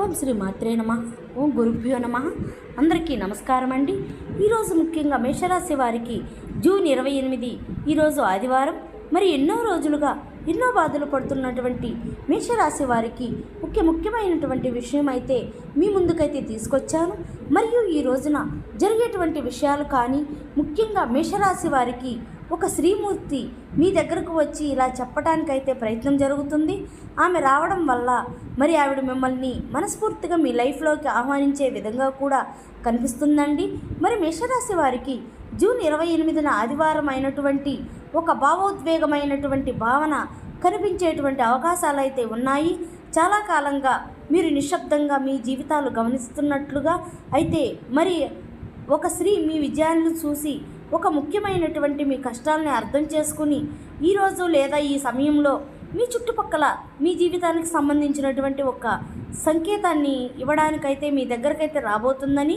ఓం శ్రీ మాత్రే నమః. ఓం గురుభ్యో నమః. అందరికీ నమస్కారం అండి. ఈరోజు ముఖ్యంగా మేషరాశి వారికి జూన్ 28 ఈరోజు ఆదివారం. మరి ఎన్నో రోజులుగా ఎన్నో బాధలు పడుతున్నటువంటి మేషరాశి వారికి ముఖ్యమైనటువంటి విషయం అయితే మీ ముందుకైతే తీసుకొచ్చాను. మరియు ఈ రోజున జరిగేటువంటి విషయాలు కానీ ముఖ్యంగా మేషరాశి వారికి ఒక శ్రీమూర్తి మీ దగ్గరకు వచ్చి ఇలా చెప్పడానికైతే ప్రయత్నం జరుగుతుంది. ఆమె రావడం వల్ల మరి ఆవిడ మిమ్మల్ని మనస్ఫూర్తిగా మీ లైఫ్లోకి ఆహ్వానించే విధంగా కూడా కనిపిస్తుందండి. మరి మేషరాశి వారికి జూన్ 28న ఆదివారం అయినటువంటి ఒక భావోద్వేగమైనటువంటి భావన కనిపించేటువంటి అవకాశాలు అయితే ఉన్నాయి. చాలా కాలంగా మీరు నిశ్శబ్దంగా మీ జీవితాలు గమనిస్తున్నట్లుగా అయితే మరి ఒక స్త్రీ మీ విజయాలను చూసి ఒక ముఖ్యమైనటువంటి మీ కష్టాలని అర్థం చేసుకుని ఈరోజు లేదా ఈ సమయంలో మీ చుట్టుపక్కల మీ జీవితానికి సంబంధించినటువంటి ఒక సంకేతాన్ని ఇవ్వడానికైతే మీ దగ్గరకైతే రాబోతుందని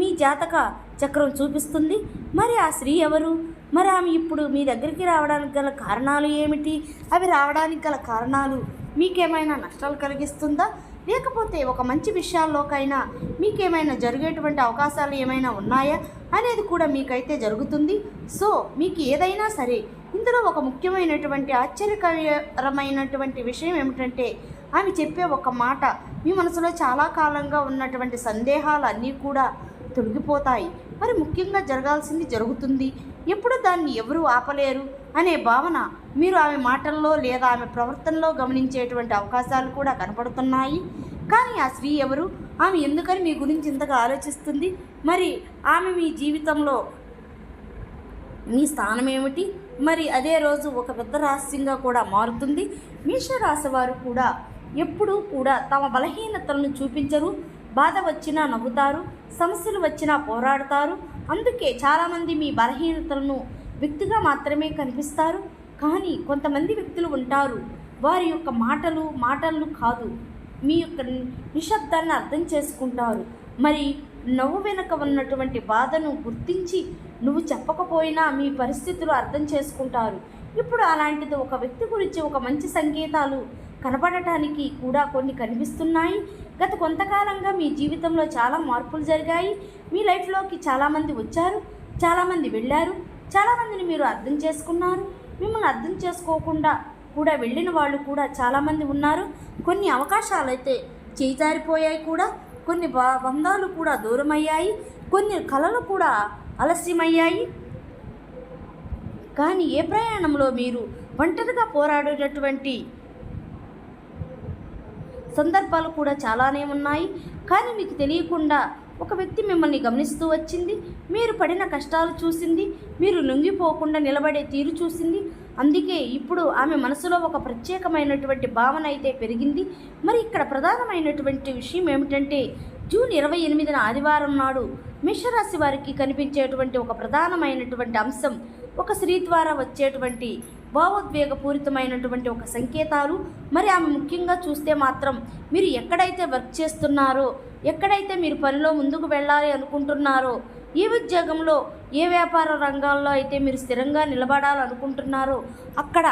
మీ జాతక చక్రం చూపిస్తుంది. మరి ఆ స్త్రీ ఎవరు? మరి ఆమె ఇప్పుడు మీ దగ్గరికి రావడానికి గల కారణాలు ఏమిటి? అవి రావడానికి గల కారణాలు మీకేమైనా నష్టాలు కలిగిస్తుందా, లేకపోతే ఒక మంచి విషయాల్లోకైనా మీకేమైనా జరిగేటువంటి అవకాశాలు ఏమైనా ఉన్నాయా అనేది కూడా మీకైతే జరుగుతుంది. సో మీకు ఏదైనా సరే ఇందులో ఒక ముఖ్యమైనటువంటి ఆశ్చర్యకరమైనటువంటి విషయం ఏమిటంటే ఆమె చెప్పే ఒక మాట మీ మనసులో చాలా కాలంగా ఉన్నటువంటి సందేహాలు అన్నీ కూడా తొలగిపోతాయి. మరి ముఖ్యంగా జరగాల్సింది జరుగుతుంది. ఎప్పుడు దాన్ని ఎవరూ ఆపలేరు అనే భావన మీరు ఆమె మాటల్లో లేదా ఆమె ప్రవర్తనలో గమనించేటువంటి అవకాశాలు కూడా కనపడుతున్నాయి. కానీ ఆ స్త్రీ ఎవరు? ఆమె ఎందుకని మీ గురించి ఇంతగా ఆలోచిస్తుంది? మరి ఆమె మీ జీవితంలో మీ స్థానం ఏమిటి? మరి అదే రోజు ఒక పెద్ద రహస్యంగా కూడా మారుతుంది. మేషరాశి వారు కూడా ఎప్పుడూ కూడా తమ బలహీనతలను చూపించరు. బాధ వచ్చినా నవ్వుతారు, సమస్యలు వచ్చినా పోరాడతారు. అందుకే చాలామంది మీ బలహీనతలను వ్యక్తిగా మాత్రమే కనిపిస్తారు. కానీ కొంతమంది వ్యక్తులు ఉంటారు, వారి యొక్క మాటలు కాదు, మీ యొక్క నిశ్శబ్దాన్ని అర్థం చేసుకుంటారు. మరి నవ్వు వెనుక ఉన్నటువంటి బాధను గుర్తించి నువ్వు చెప్పకపోయినా మీ పరిస్థితులు అర్థం చేసుకుంటారు. ఇప్పుడు అలాంటిది ఒక వ్యక్తి గురించి ఒక మంచి సంకేతాలు కనపడటానికి కూడా కొన్ని కనిపిస్తున్నాయి. గత కొంతకాలంగా మీ జీవితంలో చాలా మార్పులు జరిగాయి. మీ లైఫ్లోకి చాలామంది వచ్చారు, చాలామంది వెళ్ళారు, చాలామందిని మీరు అర్థం చేసుకున్నారు. మిమ్మల్ని అర్థం చేసుకోకుండా కూడా వెళ్ళిన వాళ్ళు కూడా చాలామంది ఉన్నారు. కొన్ని అవకాశాలు అయితే చేజారిపోయాయి కూడా, కొన్ని బంధాలు కూడా దూరమయ్యాయి, కొన్ని కళలు కూడా ఆలస్యమయ్యాయి. కానీ ఏ ప్రయాణంలో మీరు ఒంటరిగా పోరాడేటటువంటి సందర్భాలు కూడా చాలానే ఉన్నాయి. కానీ మీకు తెలియకుండా ఒక వ్యక్తి మిమ్మల్ని గమనిస్తూ వచ్చింది, మీరు పడిన కష్టాలు చూసింది, మీరు లొంగిపోకుండా నిలబడే తీరు చూసింది. అందుకే ఇప్పుడు ఆమె మనసులో ఒక ప్రత్యేకమైనటువంటి భావన అయితే పెరిగింది. మరి ఇక్కడ ప్రధానమైనటువంటి విషయం ఏమిటంటే జూన్ 28న ఆదివారం నాడు మేషరాశి వారికి కనిపించేటువంటి ఒక ప్రధానమైనటువంటి అంశం ఒక స్త్రీ ద్వారా వచ్చేటువంటి భావోద్వేగపూరితమైనటువంటి ఒక సంకేతాలు. మరి ఆమె ముఖ్యంగా చూస్తే మాత్రం మీరు ఎక్కడైతే వర్క్ చేస్తున్నారో, ఎక్కడైతే మీరు పనిలో ముందుకు వెళ్ళాలి అనుకుంటున్నారో, ఏ ఉద్యోగంలో ఏ వ్యాపార రంగాల్లో అయితే మీరు స్థిరంగా నిలబడాలనుకుంటున్నారో అక్కడ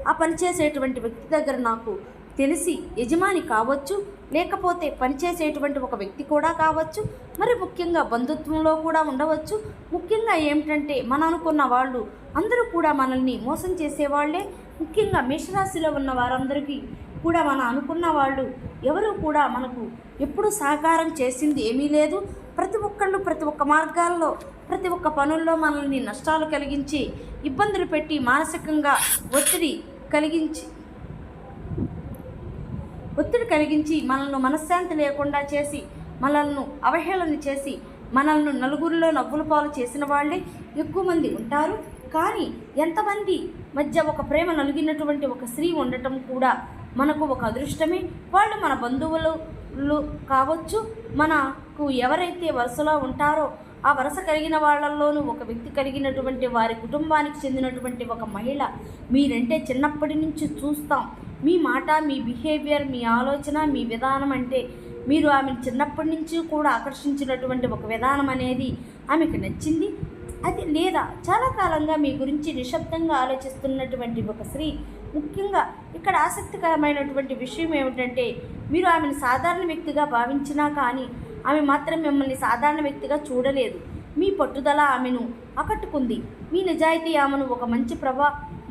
ఆ పనిచేసేటువంటి వ్యక్తి దగ్గర నాకు తెలిసి యజమాని కావచ్చు, లేకపోతే పనిచేసేటువంటి ఒక వ్యక్తి కూడా కావచ్చు, మరి ముఖ్యంగా బంధుత్వంలో కూడా ఉండవచ్చు. ముఖ్యంగా ఏమిటంటే మనం అనుకున్న వాళ్ళు అందరూ కూడా మనల్ని మోసం చేసేవాళ్లే. ముఖ్యంగా మేషరాశిలో ఉన్న వారందరికీ కూడా మనం అనుకున్న వాళ్ళు ఎవరు కూడా మనకు ఎప్పుడు సహకారం చేసింది ఏమీ లేదు. ప్రతి ఒక్కళ్ళు ప్రతి ఒక్క మార్గాల్లో ప్రతి ఒక్క పనుల్లో మనల్ని నష్టాలు కలిగించి ఇబ్బందులు పెట్టి మానసికంగా ఒత్తిడి కలిగించి మనల్ని మనశ్శాంతి లేకుండా చేసి మనల్ని అవహేళన చేసి మనల్ని నలుగురిలో నవ్వుల పాలు చేసిన వాళ్ళే ఎక్కువ మంది ఉంటారు. కానీ ఎంతమంది మధ్య ఒక ప్రేమ నలిగినటువంటి ఒక స్త్రీ ఉండటం కూడా మనకు ఒక అదృష్టమే. వాళ్ళు మన బంధువులు కావచ్చు, మనకు ఎవరైతే వరుసలో ఉంటారో ఆ వరుస కలిగిన వాళ్ళల్లోనూ ఒక వ్యక్తి కలిగినటువంటి వారి కుటుంబానికి చెందినటువంటి ఒక మహిళ మీరంటే చిన్నప్పటి నుంచి చూస్తాం. మీ మాట, మీ బిహేవియర్, మీ ఆలోచన, మీ విధానం అంటే మీరు ఆమెను చిన్నప్పటి నుంచి కూడా ఆకర్షించినటువంటి ఒక విధానం అనేది ఆమెకు నచ్చింది. అది లేదా చాలా కాలంగా మీ గురించి నిశ్శబ్దంగా ఆలోచిస్తున్నటువంటి ఒక స్త్రీ ముఖ్యంగా ఇక్కడ ఆసక్తికరమైనటువంటి విషయం ఏమిటంటే, మీరు ఆమెను సాధారణ వ్యక్తిగా భావించినా కానీ ఆమె మాత్రం మిమ్మల్ని సాధారణ వ్యక్తిగా చూడలేదు. మీ పట్టుదల ఆమెను ఆకట్టుకుంది. మీ నిజాయితీ ఆమెను ఒక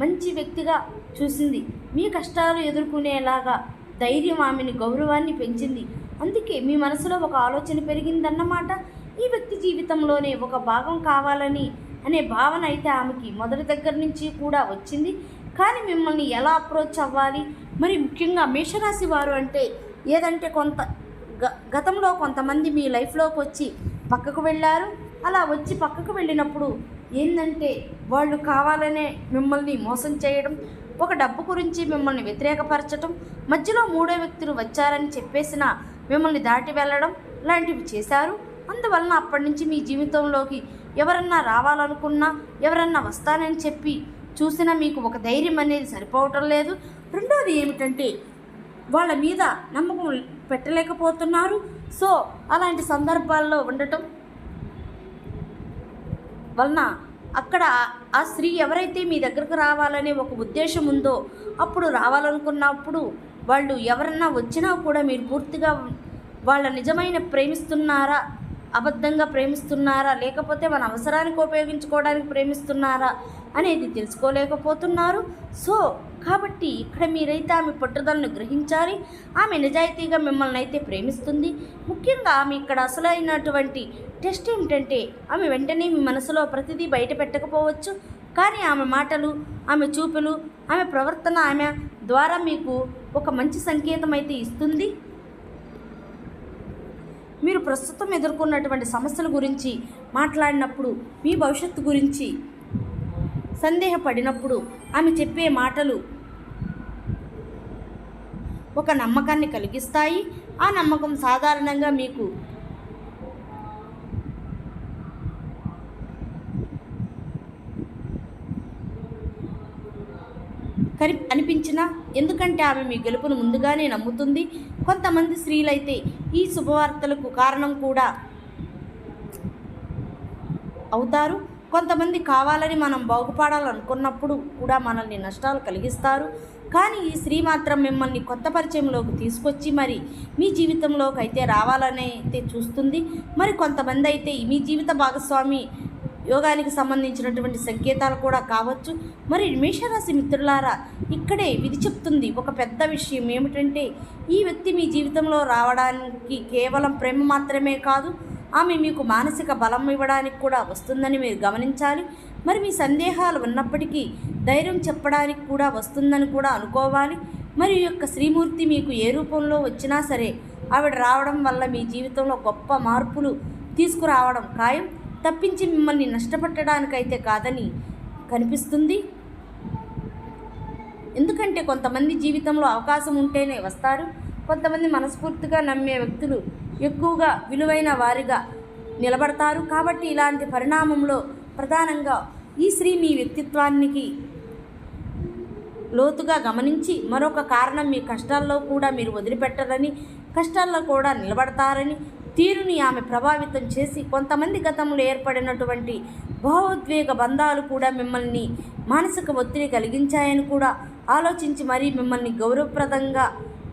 మంచి వ్యక్తిగా చూసింది. మీ కష్టాలు ఎదుర్కొనేలాగా ధైర్యం ఆమెని గౌరవాన్ని పెంచింది. అందుకే మీ మనసులో ఒక ఆలోచన పెరిగిందన్నమాట. ఈ వ్యక్తి జీవితంలోనే ఒక భాగం కావాలని అనే భావన అయితే ఆమెకి మొదటి దగ్గర నుంచి కూడా వచ్చింది. కానీ మిమ్మల్ని ఎలా అప్రోచ్ అవ్వాలి, మరి ముఖ్యంగా మేషరాశి వారు అంటే ఏదంటే గతంలో కొంతమంది మీ లైఫ్లోకి వచ్చి పక్కకు వెళ్ళారు. అలా వచ్చి పక్కకు వెళ్ళినప్పుడు ఏంటంటే వాళ్ళు కావాలనే మిమ్మల్ని మోసం చేయడం, ఒక డబ్బు గురించి మిమ్మల్ని వ్యతిరేకపరచడం, మధ్యలో మూడో వ్యక్తులు వచ్చారని చెప్పేసిన మిమ్మల్ని దాటి వెళ్ళడం లాంటివి చేశారు. అందువలన అప్పటి నుంచి మీ జీవితంలోకి ఎవరన్నా రావాలనుకున్నా, ఎవరన్నా వస్తానని చెప్పి చూసినా మీకు ఒక ధైర్యం అనేది సరిపోవటం లేదు. రెండోది ఏమిటంటే వాళ్ళ మీద నమ్మకం పెట్టలేకపోతున్నారు. సో అలాంటి సందర్భాల్లో ఉండటం వలన అక్కడ ఆ స్త్రీ ఎవరైతే మీ దగ్గరకు రావాలనే ఒక ఉద్దేశం ఉందో అప్పుడు రావాలనుకున్నప్పుడు వాళ్ళు ఎవరన్నా వచ్చినా కూడా మీరు పూర్తిగా వాళ్ళ నిజమైన ప్రేమిస్తున్నారా, అబద్ధంగా ప్రేమిస్తున్నారా, లేకపోతే మన అవసరానికి ఉపయోగించుకోవడానికి ప్రేమిస్తున్నారా అనేది తెలుసుకోలేకపోతున్నారు. సో కాబట్టి ఇక్కడ మీరైతే ఆమె పట్టుదలను గ్రహించాలి. ఆమె నిజాయితీగా మిమ్మల్ని అయితే ప్రేమిస్తుంది. ముఖ్యంగా ఆమె ఇక్కడ అసలైనటువంటి టెస్ట్ ఏమిటంటే, ఆమె వెంటనే మీ మనసులో ప్రతిదీ బయట పెట్టకపోవచ్చు. కానీ ఆమె మాటలు, ఆమె చూపులు, ఆమె ప్రవర్తన ఆమె ద్వారా మీకు ఒక మంచి సంకేతం అయితే ఇస్తుంది. మీరు ప్రస్తుతం ఎదుర్కొన్నటువంటి సమస్యల గురించి మాట్లాడినప్పుడు, మీ భవిష్యత్తు గురించి సందేహపడినప్పుడు ఆమె చెప్పే మాటలు ఒక నమ్మకాన్ని కలిగిస్తాయి. ఆ నమ్మకం సాధారణంగా మీకు అనిపించినా, ఎందుకంటే ఆమె మీ గెలుపును ముందుగానే నమ్ముతుంది. కొంతమంది స్త్రీలైతే ఈ శుభవార్తలకు కారణం కూడా అవుతారు. కొంతమంది కావాలని మనం బాగుపడాలనుకున్నప్పుడు కూడా మనల్ని నష్టాలు కలిగిస్తారు. కానీ ఈ స్త్రీ మాత్రం మిమ్మల్ని కొత్త పరిచయంలోకి తీసుకొచ్చి మరి మీ జీవితంలోకి అయితే రావాలని అయితే చూస్తుంది. మరి కొంతమంది అయితే మీ జీవిత భాగస్వామి యోగానికి సంబంధించినటువంటి సంకేతాలు కూడా కావచ్చు. మరి మేషరాశి మిత్రులారా, ఇక్కడే విధి చెప్తుంది ఒక పెద్ద విషయం ఏమిటంటే, ఈ వ్యక్తి మీ జీవితంలో రావడానికి కేవలం ప్రేమ మాత్రమే కాదు, ఆమె మీకు మానసిక బలం ఇవ్వడానికి కూడా వస్తుందని మీరు గమనించాలి. మరి మీ సందేహాలు ఉన్నప్పటికీ ధైర్యం చెప్పడానికి కూడా వస్తుందని కూడా అనుకోవాలి. మరి ఈ యొక్క శ్రీమూర్తి మీకు ఏ రూపంలో వచ్చినా సరే ఆవిడ రావడం వల్ల మీ జీవితంలో గొప్ప మార్పులు తీసుకురావడం ఖాయం, తప్పించి మిమ్మల్ని నష్టపెట్టడానికైతే కాదని కనిపిస్తుంది. ఎందుకంటే కొంతమంది జీవితంలో అవకాశం ఉంటేనే వస్తారు. కొంతమంది మనస్ఫూర్తిగా నమ్మే వ్యక్తులు ఎక్కువగా విలువైన వారిగా నిలబడతారు. కాబట్టి ఇలాంటి పరిణామంలో ప్రధానంగా ఈ స్త్రీ మీ వ్యక్తిత్వానికి లోతుగా గమనించి మరొక కారణం మీ కష్టాల్లో కూడా మీరు వదిలిపెట్టరని, కష్టాల్లో కూడా నిలబడతారని తీరుని ఆమె ప్రభావితం చేసి కొంతమంది గతంలో ఏర్పడినటువంటి భావోద్వేగ బంధాలు కూడా మిమ్మల్ని మానసిక ఒత్తిడి కలిగించాయని కూడా ఆలోచించి మరీ మిమ్మల్ని గౌరవప్రదంగా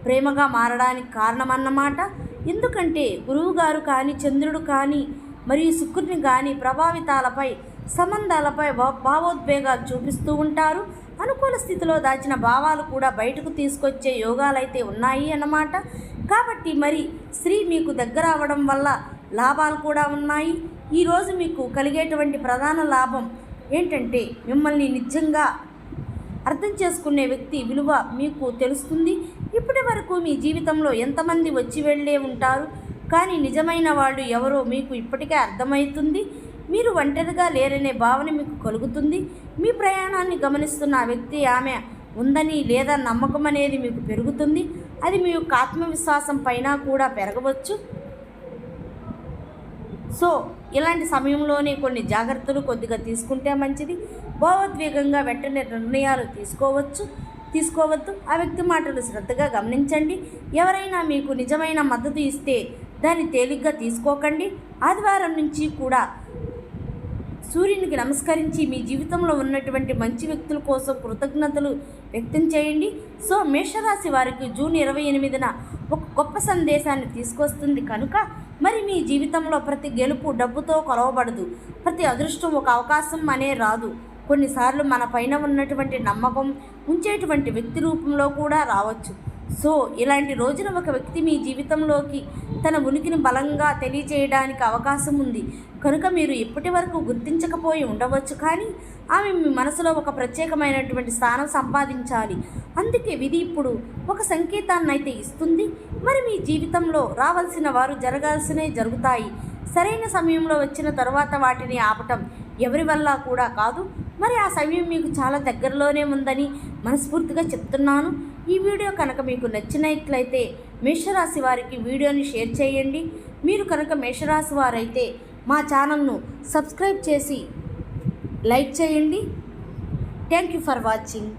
ప్రేమగా మారడానికి కారణమన్నమాట. ఎందుకంటే గురువుగారు కానీ, చంద్రుడు కానీ, మరియు శుక్రుని కానీ ప్రభావితాలపై, సంబంధాలపై భావోద్వేగాలు చూపిస్తూ ఉంటారు. అనుకూల స్థితిలో దాచిన భావాలు కూడా బయటకు తీసుకొచ్చే యోగాలైతే ఉన్నాయి అన్నమాట. కాబట్టి మరి స్త్రీ మీకు దగ్గర అవ్వడం వల్ల లాభాలు కూడా ఉన్నాయి. ఈరోజు మీకు కలిగేటువంటి ప్రధాన లాభం ఏంటంటే, మిమ్మల్ని నిజంగా అర్థం చేసుకునే వ్యక్తి విలువ మీకు తెలుస్తుంది. ఇప్పటి వరకు మీ జీవితంలో ఎంతమంది వచ్చి వెళ్ళే ఉంటారు, కానీ నిజమైన వాళ్ళు ఎవరో మీకు ఇప్పటికే అర్థమవుతుంది. మీరు ఒంటరిగా లేరనే భావన మీకు కలుగుతుంది. మీ ప్రయాణాన్ని గమనిస్తున్న ఆ వ్యక్తి ఆమె ఉందని లేదా నమ్మకం అనేది మీకు పెరుగుతుంది. అది మీ యొక్క ఆత్మవిశ్వాసం పైన కూడా పెరగవచ్చు. సో ఇలాంటి సమయంలోనే కొన్ని జాగ్రత్తలు కొద్దిగా తీసుకుంటే మంచిది. భావోద్వేగంగా వెంటనే నిర్ణయాలు తీసుకోవద్దు. ఆ వ్యక్తి మాటలు శ్రద్ధగా గమనించండి. ఎవరైనా మీకు నిజమైన మద్దతు ఇస్తే దాన్ని తేలిగ్గా తీసుకోకండి. ఆదివారం నుంచి కూడా సూర్యునికి నమస్కరించి మీ జీవితంలో ఉన్నటువంటి మంచి వ్యక్తుల కోసం కృతజ్ఞతలు వ్యక్తం చేయండి. సో మేషరాశి వారికి జూన్ 28న ఒక గొప్ప సందేశాన్ని తీసుకొస్తుంది కనుక మరి మీ జీవితంలో ప్రతి గెలుపు డబ్బుతో కొలవబడదు. ప్రతి అదృష్టం ఒక అవకాశం అనే రాదు. కొన్నిసార్లు మన పైన ఉన్నటువంటి నమ్మకం ఉంచేటువంటి వ్యక్తి రూపంలో కూడా రావచ్చు. సో ఇలాంటి రోజున ఒక వ్యక్తి మీ జీవితంలోకి తన ఉనికిని బలంగా తెలియచేయడానికి అవకాశం ఉంది కనుక మీరు ఇప్పటి వరకు గుర్తించకపోయి ఉండవచ్చు, కానీ ఆమె మీ మనసులో ఒక ప్రత్యేకమైనటువంటి స్థానం సంపాదించాలి. అందుకే విధి ఇప్పుడు ఒక సంకేతాన్ని అయితే ఇస్తుంది. మరి మీ జీవితంలో రావాల్సిన వారు జరగాల్సినవి జరుగుతాయి. సరైన సమయంలో వచ్చిన తర్వాత వాటిని ఆపటం ఎవరి వల్ల కూడా కాదు. మరి ఆ సమయం మీకు చాలా దగ్గరలోనే ఉందని మనస్ఫూర్తిగా చెప్తున్నాను. ఈ వీడియో కనుక మీకు నచ్చినట్లయితే మేషరాశి వారికి వీడియోని షేర్ చేయండి. మీరు కనుక మేషరాశి వారైతే మా ఛానల్ను సబ్స్క్రైబ్ చేసి లైక్ చేయండి. Thank you for watching.